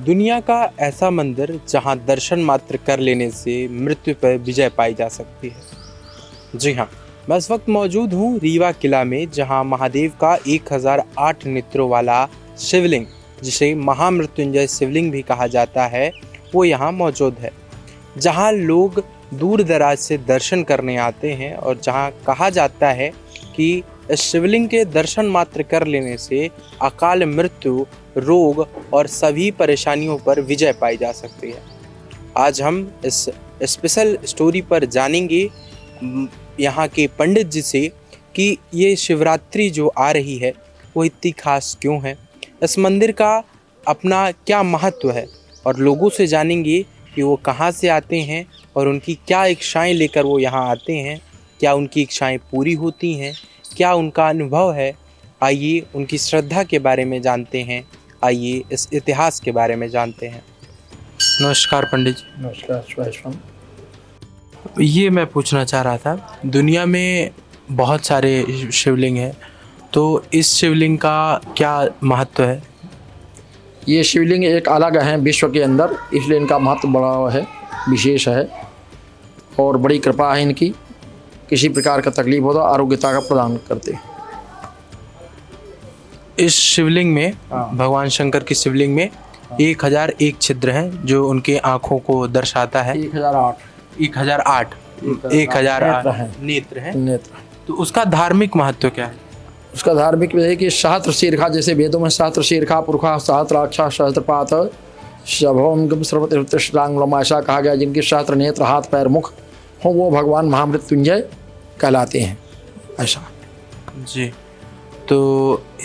दुनिया का ऐसा मंदिर जहां दर्शन मात्र कर लेने से मृत्यु पर विजय पाई जा सकती है। जी हाँ, मैं इस वक्त मौजूद हूँ रीवा किला में, जहां महादेव का 1008 नेत्रों वाला शिवलिंग, जिसे महामृत्युंजय शिवलिंग भी कहा जाता है, वो यहाँ मौजूद है। जहाँ लोग दूर दराज से दर्शन करने आते हैं और जहाँ कहा जाता है कि इस शिवलिंग के दर्शन मात्र कर लेने से अकाल मृत्यु, रोग और सभी परेशानियों पर विजय पाई जा सकती है। आज हम इस स्पेशल स्टोरी पर जानेंगे यहाँ के पंडित जी से कि ये शिवरात्रि जो आ रही है वो इतनी खास क्यों है, इस मंदिर का अपना क्या महत्व है, और लोगों से जानेंगे कि वो कहाँ से आते हैं और उनकी क्या इच्छाएं लेकर वो यहाँ आते हैं, क्या उनकी इच्छाएं पूरी होती हैं, क्या उनका अनुभव है। आइए उनकी श्रद्धा के बारे में जानते हैं, आइए इस इतिहास के बारे में जानते हैं। नमस्कार पंडित जी। नमस्कार। ये मैं पूछना चाह रहा था, दुनिया में बहुत सारे शिवलिंग हैं, तो इस शिवलिंग का क्या महत्व है? ये शिवलिंग एक अलग है विश्व के अंदर, इसलिए इनका महत्व बड़ा है, विशेष है और बड़ी कृपा है इनकी। किसी प्रकार का तकलीफ हो तो आरोग्यता का प्रदान करते हैं। इस शिवलिंग में भगवान शंकर की शिवलिंग में 1001 छिद्र हैं, जो उनके आँखों को दर्शाता है। 1008 नेत्र हैं। तो उसका धार्मिक महत्व क्या है? उसका धार्मिक है कि सहस्त्र शीर्षा, जैसे वेदों में सहस्त्र शीर्षा पुरुषा सहस्त्राक्षा सहस्त्रपात शभोंगम सर्वतीर्थांगलम ऐसा कहा गया, जिनके सहस्त्र नेत्र हाथ पैर मुख हो वो भगवान महामृत्युंजय कहलाते हैं। ऐसा जी। तो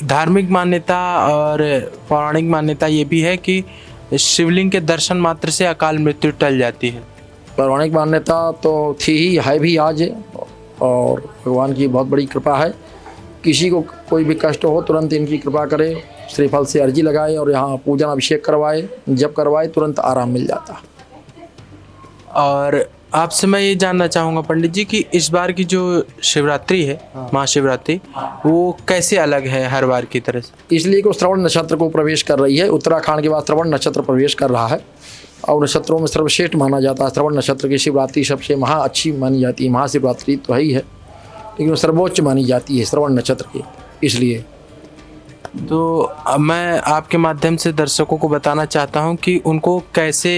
धार्मिक मान्यता और पौराणिक मान्यता ये भी है कि शिवलिंग के दर्शन मात्र से अकाल मृत्यु टल जाती है। पौराणिक मान्यता तो थी ही, है भी आज, और भगवान की बहुत बड़ी कृपा है। किसी को कोई भी कष्ट हो तुरंत इनकी कृपा करे, श्रीफल से अर्जी लगाए और यहाँ पूजन अभिषेक करवाए, जब करवाए तुरंत आराम मिल जाता। और आपसे मैं ये जानना चाहूँगा पंडित जी कि इस बार की जो शिवरात्रि है, महाशिवरात्रि, वो कैसे अलग है हर बार की तरह से? इसलिए कि श्रवण नक्षत्र को प्रवेश कर रही है। उत्तराखंड के बाद श्रवण नक्षत्र प्रवेश कर रहा है और नक्षत्रों में सर्वश्रेष्ठ माना जाता है। श्रवण नक्षत्र की शिवरात्रि सबसे महा अच्छी मानी जाती है। महाशिवरात्रि तो है ही है, लेकिन सर्वोच्च मानी जाती है श्रवण नक्षत्र की। इसलिए तो मैं आपके माध्यम से दर्शकों को बताना चाहता हूं कि उनको कैसे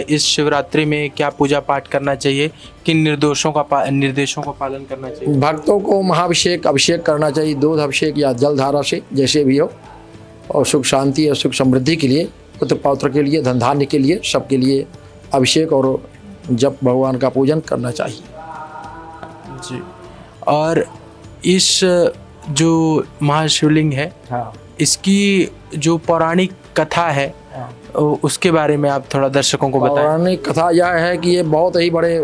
इस शिवरात्रि में क्या पूजा पाठ करना चाहिए, किन निर्देशों का पालन करना चाहिए। भक्तों को अभिषेक करना चाहिए, दूध अभिषेक या जलधारा से, जैसे भी हो, और सुख शांति और सुख समृद्धि के लिए, पुत्र पौत्र के लिए, धन धान्य के लिए, सबके लिए अभिषेक और जप भगवान का पूजन करना चाहिए। जी। और इस जो महाशिवलिंग है, इसकी जो पौराणिक कथा है, उसके बारे में आप थोड़ा दर्शकों को बताएं। पौराणिक कथा यह है कि ये बहुत ही बड़े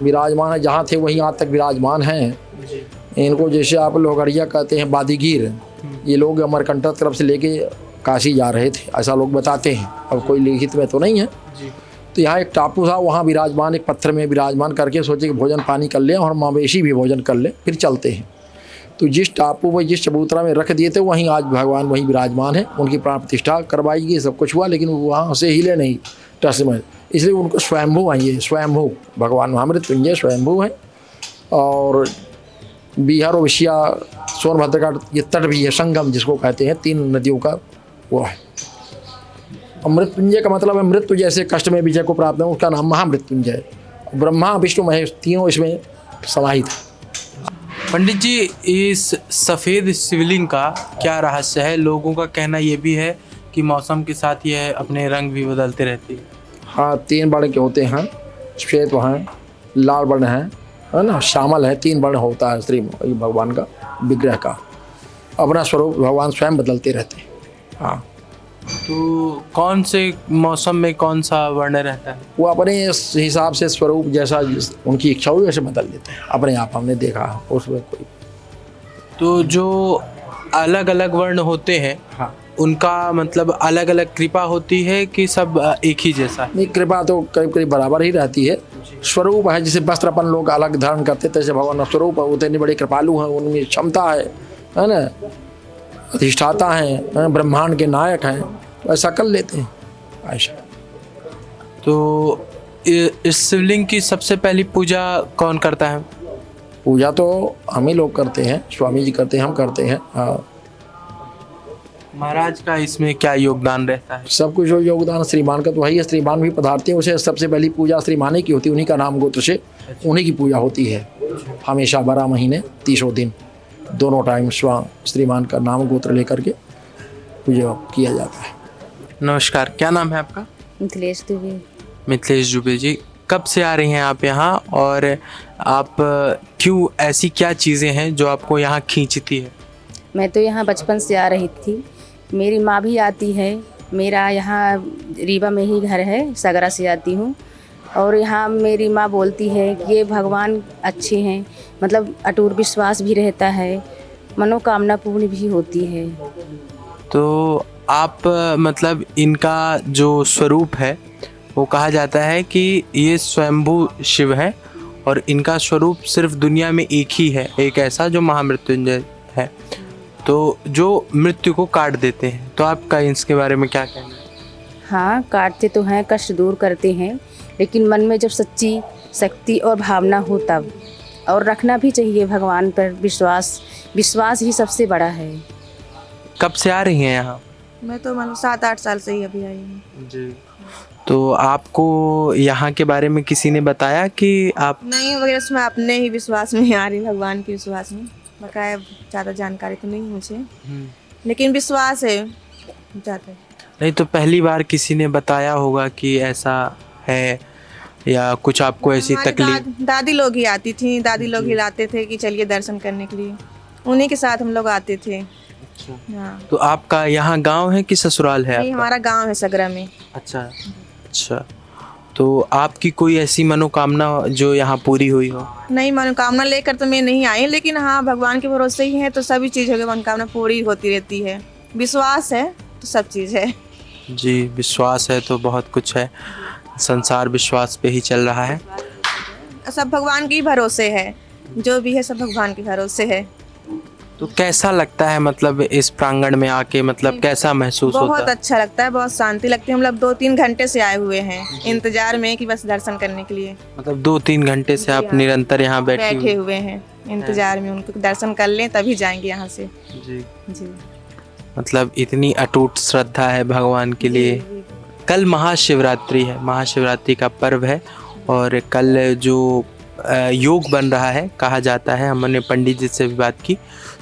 विराजमान है, जहाँ थे वहीं आज तक विराजमान हैं। इनको जैसे आप लोहगढ़िया कहते हैं, बादीगीर, ये लोग अमरकंटक तरफ से लेके काशी जा रहे थे, ऐसा लोग बताते हैं। अब कोई लिखित में तो नहीं है। तो यहाँ एक टापू था, वहाँ विराजमान, एक पत्थर में विराजमान करके सोचे कि भोजन पानी कर लें और मवेशी भी भोजन कर ले, फिर चलते हैं। तो जिस टापू में, जिस चबूतरा में रख दिए थे, वहीं आज भगवान वहीं विराजमान है। उनकी प्राण प्रतिष्ठा करवाई गई, सब कुछ हुआ, लेकिन वहाँ से हिले नहीं टस में, इसलिए उनको स्वयंभू है। ये स्वयंभू भगवान महामृत्युंजय स्वयंभू है। और बिहार और विशिया सोनभद्र का ये तट भी है, संगम जिसको कहते हैं, 3 नदियों का वो है। और मृत्युंजय का मतलब है मृत्यु जैसे कष्ट में विजय को प्राप्त है, उसका नाम महामृत्युंजय। ब्रह्मा विष्णु महेश तीनों इसमें समाहित है। पंडित जी, इस सफ़ेद शिवलिंग का क्या रहस्य है? लोगों का कहना ये भी है कि मौसम के साथ ये अपने रंग भी बदलते रहती है। हाँ, 3 वर्ण के होते हैं, श्वेत हैं, लाल वर्ण है ना, श्यामल है। 3 वर्ण होता है श्री भगवान का विग्रह का। अपना स्वरूप भगवान स्वयं बदलते रहते हैं। हाँ, तो कौन से मौसम में कौन सा वर्ण रहता है? वो अपने हिसाब से स्वरूप जैसा उनकी इच्छा हो वैसे बदल देते हैं अपने आप। हमने देखा उसमें कोई। तो जो अलग अलग वर्ण होते हैं, हाँ, उनका मतलब अलग अलग कृपा होती है कि सब एक ही जैसा? नहीं, कृपा तो करीब करीब बराबर ही रहती है। स्वरूप है, जैसे वस्त्र अपन लोग अलग धारण करते, तैसे भगवान स्वरूप है। उतने बड़े कृपालु हैं, उनमें क्षमता है ना, अधिष्ठाता हैं, ब्रह्मांड के नायक हैं, ऐसा कर लेते हैं ऐसा। तो इस शिवलिंग की सबसे पहली पूजा कौन करता है? पूजा तो हम ही लोग करते हैं, स्वामी जी करते हैं, हम करते हैं। हाँ, महाराज का इसमें क्या योगदान रहता है? सब कुछ जो योगदान श्रीमान का तो वही है। श्रीमान भी पधारते हैं, उसे सबसे पहली पूजा श्रीमान ही की होती है, उन्हीं का नाम गोत्र से उन्हीं की पूजा होती है हमेशा 12 महीने 30 दिन दोनों टाइम श्रीमान का नाम गोत्र लेकर के पूजा किया जाता है। नमस्कार, क्या नाम है आपका? मिथिलेश दुबे। मिथिलेश दुबे जी, कब से आ रही हैं आप यहाँ, और आप क्यों, ऐसी क्या चीज़ें हैं जो आपको यहाँ खींचती है? मैं तो यहाँ बचपन से आ रही थी, मेरी माँ भी आती है, मेरा यहाँ रीवा में ही घर है, सगरा से आती हूँ। और यहाँ मेरी माँ बोलती है कि ये भगवान अच्छे हैं, मतलब अटूट विश्वास भी रहता है, मनोकामना पूर्ण भी होती है। तो आप मतलब इनका जो स्वरूप है वो कहा जाता है कि ये स्वयंभू शिव है, और इनका स्वरूप सिर्फ दुनिया में एक ही है, एक ऐसा जो महामृत्युंजय है, तो जो मृत्यु को काट देते हैं। तो आपका इसके बारे में क्या कहना है? हाँ, काटते तो हैं, कष्ट दूर करते हैं, लेकिन मन में जब सच्ची शक्ति और भावना हो तब, और रखना भी चाहिए भगवान पर विश्वास। विश्वास ही सबसे बड़ा है। कब से आ रही हैं यहाँ? मैं तो मतलब 7-8 साल से ही अभी आई हूँ। जी। तो आपको यहाँ के बारे में किसी ने बताया कि आप? नहीं वगैरह, मैं अपने ही विश्वास में आ रही, भगवान के विश्वास में। बकाया ज़्यादा जानकारी तो नहीं मुझे, लेकिन विश्वास है ज़्यादा। नहीं तो पहली बार किसी ने बताया होगा कि ऐसा है, या कुछ आपको ऐसी हमारी तकलीफ? दादी लोग ही आती थी, दादी लोग ही लाते थे कि चलिए दर्शन करने के लिए, उन्हीं के साथ हम लोग आते थे। हाँ। तो आपका यहाँ गांव है कि ससुराल है नहीं, आपका? हमारा गांव है सगरा में। अच्छा अच्छा। तो आपकी कोई ऐसी मनोकामना जो यहाँ पूरी हुई हो? नहीं, मनोकामना लेकर तो मैं नहीं आई, लेकिन हाँ भगवान के भरोसे ही है, तो सभी चीज़ों की मनोकामना पूरी होती रहती है। विश्वास है तो सब चीज़ है। जी, विश्वास है तो बहुत कुछ है, संसार विश्वास पे ही चल रहा है। सब भगवान के ही भरोसे है, जो भी है सब भगवान के भरोसे है। तो कैसा लगता है, मतलब इस प्रांगण में आके, मतलब कैसा महसूस होता बहुत है? अच्छा लगता है, बहुत शांति लगती है। हम लोग 2-3 घंटे से आए हुए हैं इंतजार में कि बस दर्शन करने के लिए मतलब 2-3 घंटे से आप निरंतर यहाँ बैठे बैठे हुए हैं इंतजार में, उनको दर्शन कर लें तभी जाएंगे यहाँ से। जी। जी। मतलब इतनी अटूट श्रद्धा है भगवान के लिए। कल महाशिवरात्रि है, महाशिवरात्रि का पर्व है, और कल जो योग बन रहा है, कहा जाता है, हमने पंडित जी से भी बात की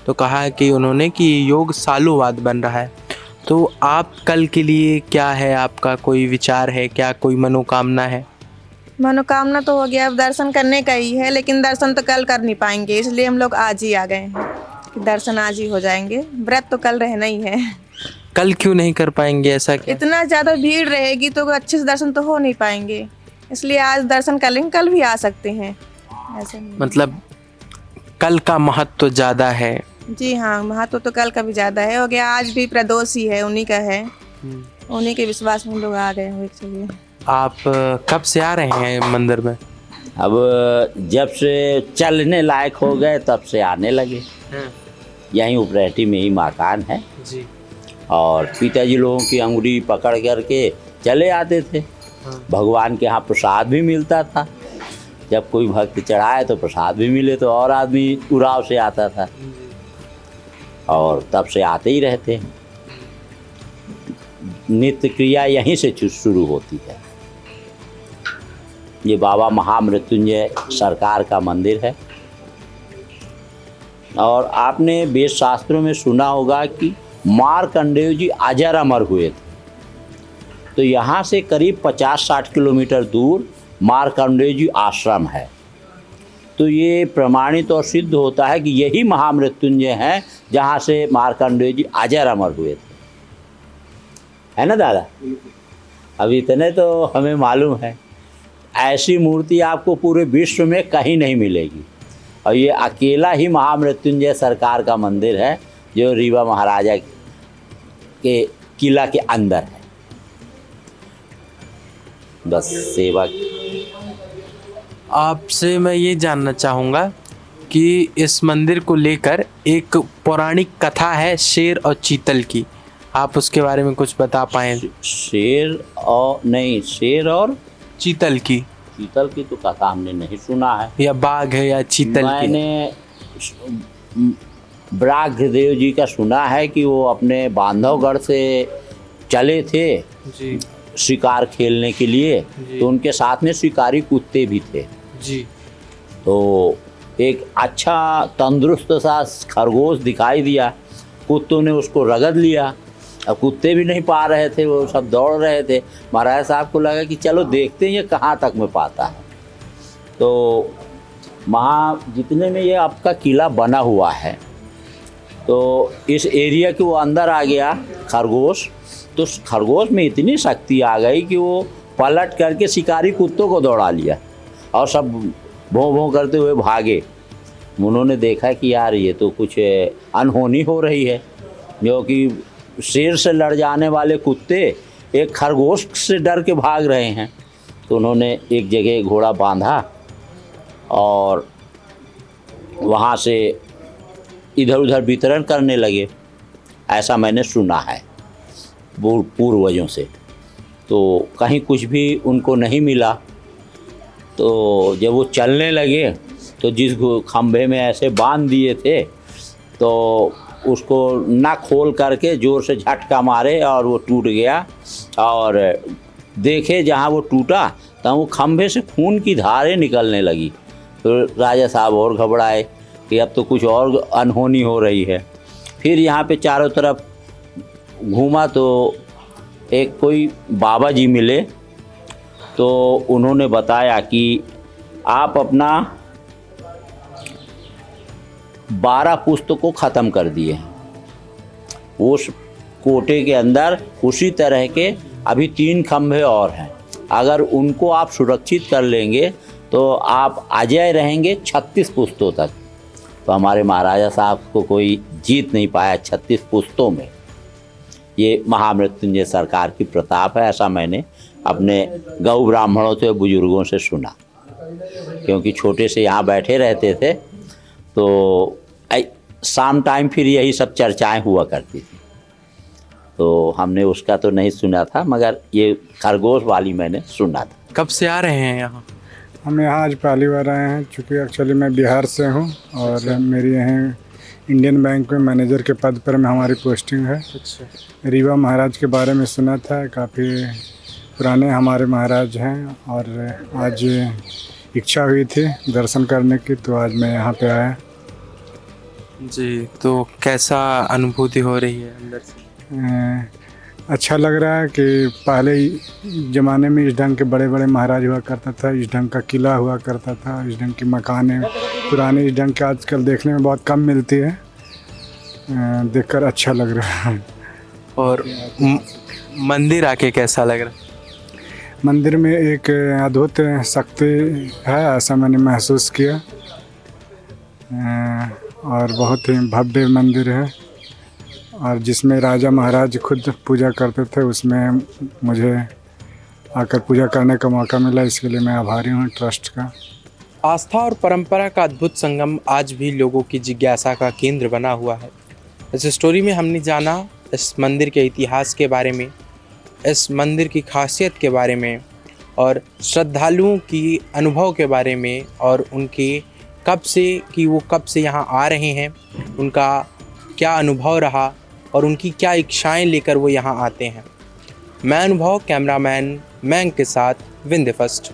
तो कहा कि उन्होंने कि योग सालों बाद बन रहा है। तो आप कल के लिए क्या है, आपका कोई विचार है क्या, कोई मनोकामना है? मनोकामना तो हो गया, अब दर्शन करने का ही है, लेकिन दर्शन तो कल कर नहीं पाएंगे, इसलिए हम लोग आज ही आ गए हैं कि दर्शन आज ही हो जाएंगे। व्रत तो कल रहना ही है। कल क्यों नहीं कर पाएंगे, ऐसा क्या? इतना ज़्यादा भीड़ रहेगी तो अच्छे से दर्शन तो हो नहीं पाएंगे, इसलिए आज दर्शन कर लेंगे, कल भी आ सकते हैं, ऐसा नहीं। मतलब कल का महत्व ज़्यादा है? जी हाँ, महत्व तो कल का भी ज़्यादा है। हो गया, आज भी प्रदोष ही है, उन्हीं का है, उन्हीं के विश्वास में हम लोग आ गए हुए। चलिए, आप कब से आ रहे हैं मंदिर में? अब जब से चलने लायक हो गए तब से आने लगे। यहीं उपरेहटी में ही मकान है जी। और पिताजी लोगों की अंगुली पकड़ करके चले आते थे। भगवान के यहाँ प्रसाद भी मिलता था, जब कोई भक्त चढ़ाए तो प्रसाद भी मिले तो और आदमी उड़ाव से आता था, और तब से आते ही रहते हैं। नित्य क्रिया यहीं से शुरू होती है। ये बाबा महामृत्युंजय सरकार का मंदिर है, और आपने वेद शास्त्रों में सुना होगा कि मार्कंडेय जी अजर अमर हुए थे। तो यहाँ से करीब 50-60 किलोमीटर दूर मार्कंडेय जी आश्रम है। तो ये प्रमाणित और सिद्ध होता है कि यही महामृत्युंजय हैं जहाँ से मार्कंडेय जी अजर अमर हुए थे, है ना दादा? अब इतने तो हमें मालूम है। ऐसी मूर्ति आपको पूरे विश्व में कहीं नहीं मिलेगी, और ये अकेला ही महामृत्युंजय सरकार का मंदिर है जो रीवा महाराजा के किला के अंदर है। बस सेवा। आपसे मैं ये जानना चाहूँगा कि इस मंदिर को लेकर एक पौराणिक कथा है शेर और चीतल की, आप उसके बारे में कुछ बता पाएँ? शेर और नहीं, शेर और चीतल की, चीतल की तो कथा हमने नहीं सुना है। या बाघ है या चीतल की? मैंने व्याघ्रदेव जी का सुना है कि वो अपने बांधवगढ़ से चले थे जी शिकार खेलने के लिए, जी। तो उनके साथ में शिकारी कुत्ते भी थे। जी तो एक अच्छा तंदुरुस्त सा खरगोश दिखाई दिया, कुत्तों ने उसको रगड़ लिया। अब कुत्ते भी नहीं पा रहे थे, वो सब दौड़ रहे थे। महाराज साहब को लगा कि चलो देखते हैं ये कहाँ तक में पाता है। तो वहाँ जितने में ये आपका किला बना हुआ है, तो इस एरिया के वो अंदर आ गया खरगोश। तो खरगोश में इतनी शक्ति आ गई कि वो पलट करके शिकारी कुत्तों को दौड़ा लिया और सब भों भों करते हुए भागे। उन्होंने देखा कि यार ये तो कुछ अनहोनी हो रही है, जो कि शेर से लड़ जाने वाले कुत्ते एक खरगोश से डर के भाग रहे हैं। तो उन्होंने एक जगह घोड़ा बांधा और वहाँ से इधर उधर वितरण करने लगे, ऐसा मैंने सुना है पूर्वजों से। तो कहीं कुछ भी उनको नहीं मिला। तो जब वो चलने लगे तो जिस खंभे में ऐसे बांध दिए थे, तो उसको ना खोल करके ज़ोर से झटका मारे और वो टूट गया। और देखे जहाँ वो टूटा तब वो खंभे से खून की धारें निकलने लगी। तो राजा साहब और घबराए कि अब तो कुछ और अनहोनी हो रही है। फिर यहाँ पे चारों तरफ घूमा तो एक कोई बाबा जी मिले। तो उन्होंने बताया कि आप अपना 12 पुस्तकों ख़त्म कर दिए हैं। उस कोटे के अंदर उसी तरह के अभी 3 खंभे और हैं। अगर उनको आप सुरक्षित कर लेंगे तो आप अजय रहेंगे 36 पुस्तों तक। तो हमारे महाराजा साहब को कोई जीत नहीं पाया 36 पुस्तों में। ये महामृत्युंजय सरकार की प्रताप है, ऐसा मैंने अपने गौ ब्राह्मणों से बुजुर्गों से सुना, क्योंकि छोटे से यहाँ बैठे रहते थे। तो शाम टाइम फिर यही सब चर्चाएं हुआ करती थी। तो हमने उसका तो नहीं सुना था, मगर ये खरगोश वाली मैंने सुना था। कब से आ रहे हैं यहाँ? हम यहाँ आज पहली बार आए हैं, चूँकि एक्चुअली मैं बिहार से हूँ और मेरी यहाँ इंडियन बैंक में मैनेजर के पद पर में हमारी पोस्टिंग है। अच्छा। रीवा महाराज के बारे में सुना था, काफ़ी पुराने हमारे महाराज हैं और आज इच्छा हुई थी दर्शन करने की, तो आज मैं यहाँ पे आया। जी, तो कैसा अनुभूति हो रही है अंदर से? अच्छा लग रहा है कि पहले ज़माने में इस ढंग के बड़े बड़े महाराज हुआ करता था, इस ढंग का किला हुआ करता था, इस ढंग की मकानें पुराने इस ढंग के आजकल देखने में बहुत कम मिलती है। देखकर अच्छा लग रहा है। और मंदिर आके कैसा लग रहा है? मंदिर में एक अद्भुत शक्ति है, ऐसा मैंने महसूस किया। और बहुत ही भव्य मंदिर है और जिसमें राजा महाराज खुद पूजा करते थे, उसमें मुझे आकर पूजा करने का मौका मिला, इसके लिए मैं आभारी हूँ ट्रस्ट का। आस्था और परंपरा का अद्भुत संगम आज भी लोगों की जिज्ञासा का केंद्र बना हुआ है। इस स्टोरी में हमने जाना इस मंदिर के इतिहास के बारे में, इस मंदिर की खासियत के बारे में और श्रद्धालुओं की अनुभव के बारे में, और उनके कब से यहाँ आ रहे हैं, उनका क्या अनुभव रहा और उनकी क्या इच्छाएं लेकर वो यहाँ आते हैं। मैं अनुभव, कैमरामैन मैंग के साथ विंध्य फर्स्ट।